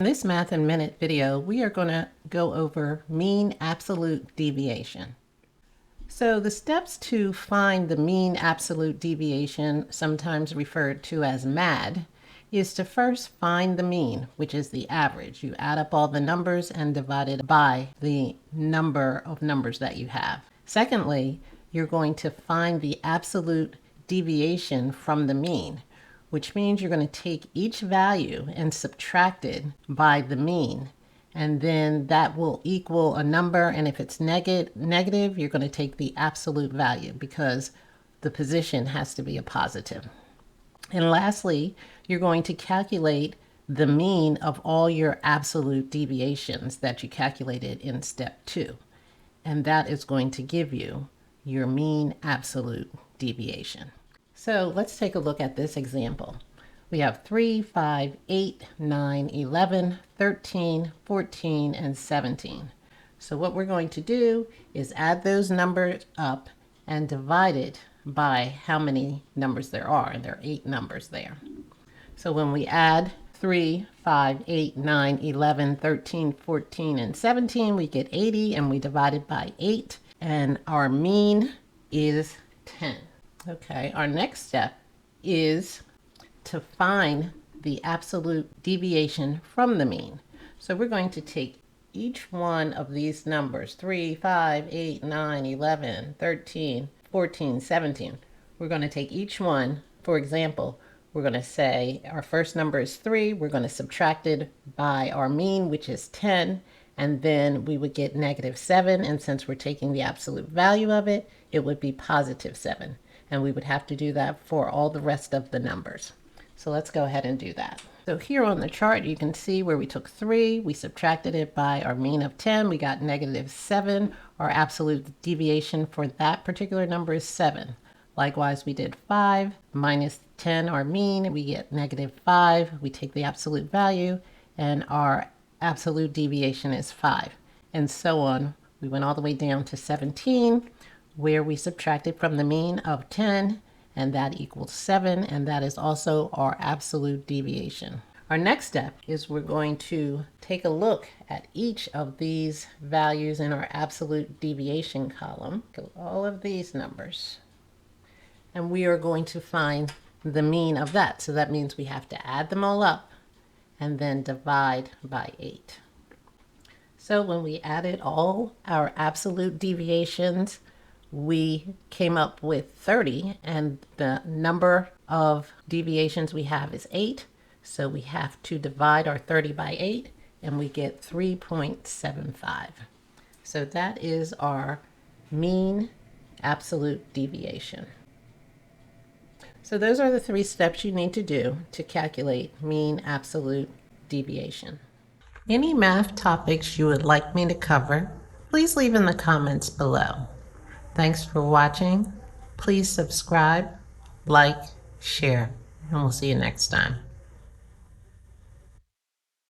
In this Math in Minute video, we are going to go over mean absolute deviation. So the steps to find the mean absolute deviation, sometimes referred to as MAD, is to first find the mean, which is the average. You add up all the numbers and divide it by the number of numbers that you have. Secondly, you're going to find the absolute deviation from the mean, which means you're going to take each value and subtract it by the mean. And then that will equal a number. And if it's negative, you're going to take the absolute value because the position has to be a positive. And lastly, you're going to calculate the mean of all your absolute deviations that you calculated in step 2. And that is going to give you your mean absolute deviation. So let's take a look at this example. We have 3, 5, 8, 9, 11, 13, 14, and 17. So what we're going to do is add those numbers up and divide it by how many numbers there are. And there are 8 numbers there. So when we add 3, 5, 8, 9, 11, 13, 14, and 17, we get 80, and we divide it by 8. And our mean is 10. Okay, our next step is to find the absolute deviation from the mean. So we're going to take each one of these numbers, 3, 5, 8, 9, 11, 13, 14, 17. We're going to take each one. For example, we're going to say our first number is 3. We're going to subtract it by our mean, which is 10. And then we would get -7. And since we're taking the absolute value of it, it would be +7. And we would have to do that for all the rest of the numbers. So let's go ahead and do that. So here on the chart, you can see where we took 3, we subtracted it by our mean of 10, we got -7. Our absolute deviation for that particular number is 7. Likewise, we did 5 minus 10, our mean, we get -5. We take the absolute value, and our absolute deviation is 5. And so on. We went all the way down to 17, where we subtracted from the mean of 10, and that equals 7, and that is also our absolute deviation. Our next step is we're going to take a look at each of these values in our absolute deviation column, all of these numbers, and we are going to find the mean of that. So that means we have to add them all up and then divide by 8. So when we added all our absolute deviations, we came up with 30, and the number of deviations we have is 8. So we have to divide our 30 by 8, and we get 3.75. So that is our mean absolute deviation. So those are the 3 steps you need to do to calculate mean absolute deviation. Any math topics you would like me to cover, please leave in the comments below. Thanks for watching. Please subscribe, like, share, and we'll see you next time.